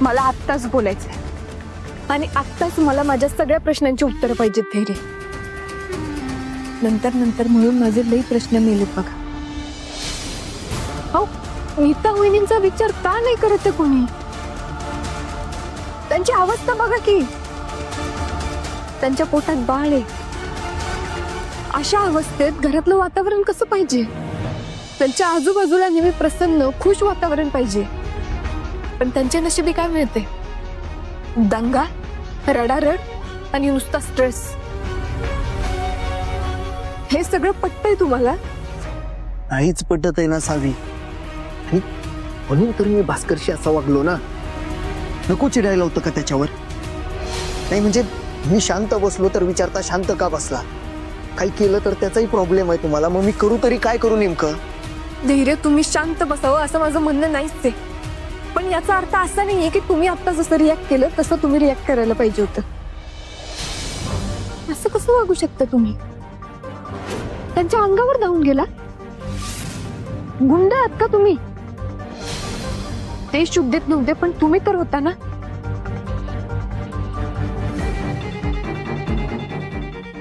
मला आत्ताच बोलायचंय आणि आत्ताच मला माझ्या सगळ्या प्रश्नांची उत्तरं पाहिजेत धैर्य. नंतर नंतर म्हणून माझे लई प्रश्न मेलेत बघा. हो, नीता वहिनींचा विचार का नाही करत कोणी? त्यांची अवस्था बघा की, त्यांच्या पोटात बाळ आहे. अशा अवस्थेत घरातलं वातावरण कसं पाहिजे? त्यांच्या आजूबाजूला नेहमी प्रसन्न खुश वातावरण पाहिजे. पण त्यांच्या नशिबी काय मिळते? दंगा, रडारड आणि नुसता स्ट्रेस. हे सगळं पटतंय तुम्हाला? नाहीच पटत आहे ना सावी. म्हणून तर मी भास्करशी असा वागलो ना. नको चिडायला होतं का त्याच्यावर? नाही म्हणजे मी शांत बसलो तर विचारता शांत का बसला? काही केलं तर त्याचाही प्रॉब्लेम आहे तुम्हाला. मग मी करू तरी काय करू नेमकं? धैर्य, तुम्ही शांत बसावं असं माझं म्हणणं नाहीच आहे. पण याचा अर्थ असा नाहीये की तुम्ही आता जसं रिॲक्ट केलं तसं तुम्ही रिॲक्ट करायला पाहिजे होतं. असं कसं वागू शकता तुम्ही? त्यांच्या अंगावर धावून गेला? गुंड आहात का तुम्ही? ते शुद्धीत नव्हते पण तुम्ही तर होता ना.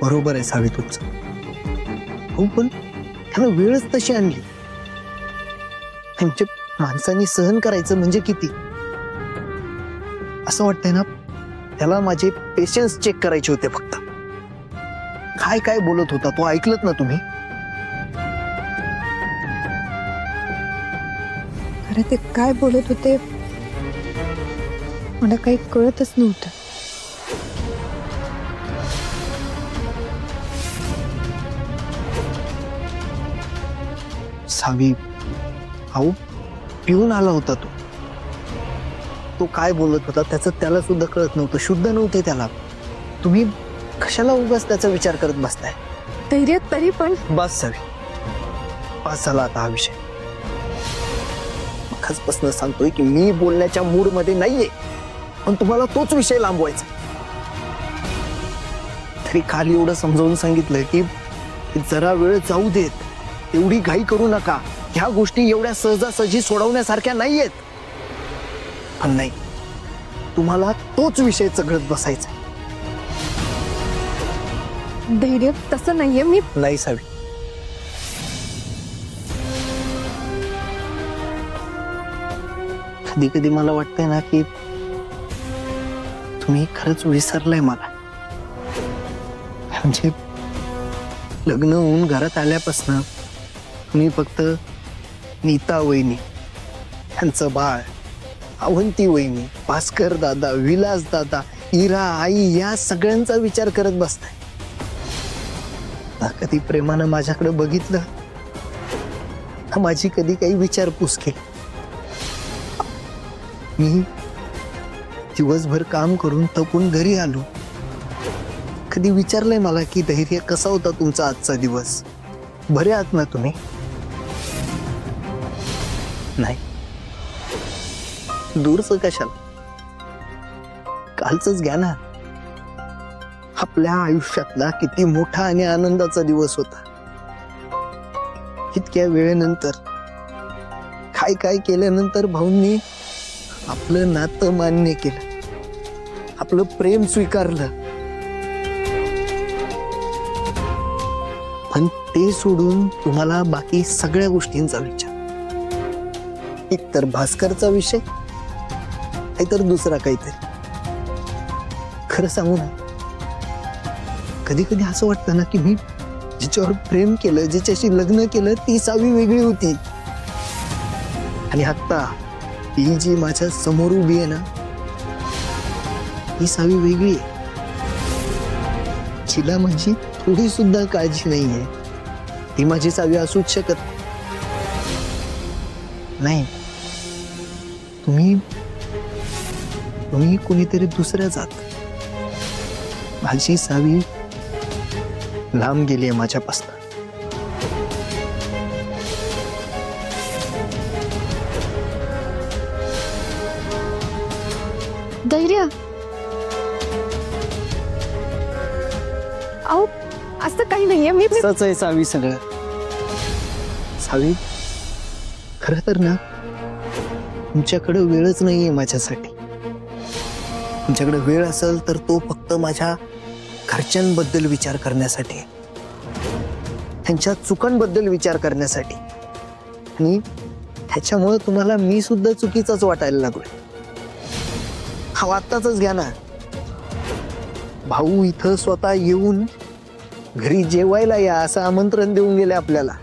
बरोबर आहे सावी तुमचं. हो, पण त्याला वेळच तशी आणली. म्हणजे माणसांनी सहन करायचं म्हणजे किती? असं वाटतंय ना त्याला माझे पेशन्स चेक करायचे होते फक्त. काय काय बोलत होता तो ऐकलत ना तुम्ही? अरे ते काय बोलत होते मला काही कळतच नव्हतं. सावी, अहो पिऊन आला होता तो काय बोलत होता त्याचं त्याला सुद्धा कळत नव्हतं. शुद्ध नव्हते त्याला. तुम्ही कशाला उगाच त्याचा विचार करत बसताय? धैर्य, तरी पण बस सावी, बस झाला आता हा विषय. मगाचपासून सांगतोय की मी बोलण्याच्या मूड मध्ये नाहीये, पण तुम्हाला तोच विषय लांबवायचा. तरी काल एवढं समजावून सांगितलं की जरा वेळ जाऊ देत, एवढी घाई करू नका. ह्या गोष्टी एवढ्या सहजासहजी सोडवण्यासारख्या नाहीयेत. पण नाही, तुम्हाला तोच विषय चघळत बसायचा. धैर्य, तसं नाहीये. मी नाही सावी, कधी कधी मला वाटतंय ना की तुम्ही खरंच विसरलाय मला. म्हणजे लग्न होऊन घरात आल्यापासून तुम्ही फक्त नीता वहिनी, त्यांचं बाळ, अवंती वहिनी, भास्कर दादा, विलास दादा, इरा आई या सगळ्यांचा विचार करत बसताय. कधी प्रेमानं माझ्याकडे बघितलं, माझी कधी काही विचारपूस केली? मी दिवसभर काम करून थकून घरी आलो, कधी विचारलंय मला की धैर्य कसा होता तुमचा आजचा दिवस? बरे आहात ना तुम्ही? नाही. दूरचं कशाला, कालचंच घ्या ना. आपल्या आयुष्यातला किती मोठा आणि आनंदाचा दिवस होता. इतक्या वेळेनंतर काय काय केल्यानंतर भाऊंनी आपलं नातं मान्य केलं, आपलं प्रेम स्वीकारलं. पण ते सोडून तुम्हाला बाकी सगळ्या गोष्टींचा विचार. एक तर भास्करचा विषय, नाहीतर दुसरा काहीतरी. खरं सांगू ना, कधी कधी असं वाटतं ना की मी जिच्यावर प्रेम केलं, जिच्याशी लग्न केलं, ती सावी वेगळी होती. आणि आता ही जी माझ्या समोर उभी आहे ना, ही सावी वेगळी आहे. जिला माझी थोडी सुद्धा काळजी नाहीये. ती माझी सावी असूच शकत नाही. तुम्ही कोणीतरी दुसऱ्या जात. माझी सावी लांब गेली आहे माझ्यापासून. धैर्य, अहो असं काही नाहीये. मी सच आहे सावी सगळं. सावी, खरं तर ना तुमच्याकडे वेळच नाहीये माझ्यासाठी. तुमच्याकडे वेळ असेल तर तो फक्त माझ्या घरच्यांबद्दल विचार करण्यासाठी, त्यांच्या चुकांबद्दल विचार करण्यासाठी, आणि त्याच्यामुळे तुम्हाला मी सुद्धा चुकीचाच वाटायला लागलोय. हा आत्ताच घ्या ना, भाऊ इथं स्वतः येऊन घरी जेवायला या असं आमंत्रण देऊन गेले आपल्याला,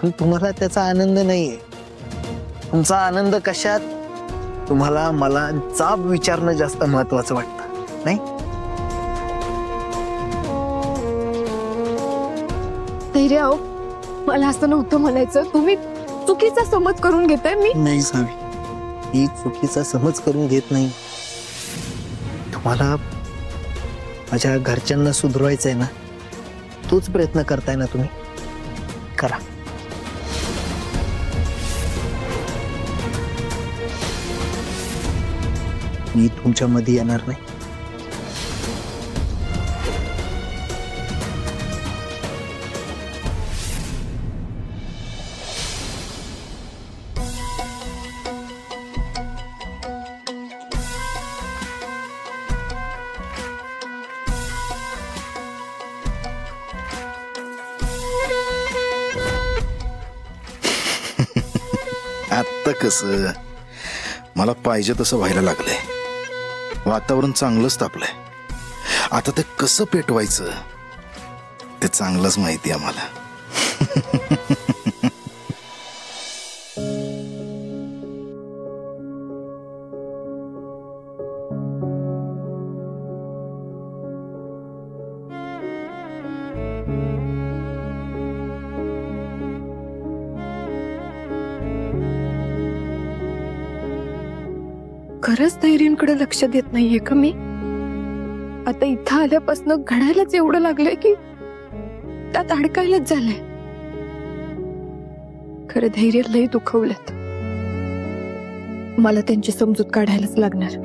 पण तुम्हाला त्याचा आनंद नाहीये. तुमचा आनंद कशात? तुम्हाला मला जाब विचारणं जास्त महत्वाचं वाटतं, नाही? धैर्य, अहो, मला असं नव्हतं म्हणायचं. तुम्ही चुकीचा समज करून घेताय. मी नाही सावी, ही चुकीचा समज करून घेत नाही. तुम्हाला माझ्या घरच्यांना सुधरवायचंय ना, तोच प्रयत्न करताय ना तुम्ही, करा. मी तुमच्या मध्ये येणार नाही. आत्ता कसं मला पाहिजे तसं व्हायला लागलंय. वातावरण चांगलंच तापलंय. आता ते कसं पेटवायचं ते चांगलंच माहिती आहे आम्हाला. खरंच धैर्यांकडे लक्ष देत नाहीये का मी? आता इथं आल्यापासून घडायलाच एवढं लागलंय की त्यात अडकायलाच झालंय. खरं धैर्य लय दुखवल्यात. मला त्यांची समजूत काढायलाच लागणार.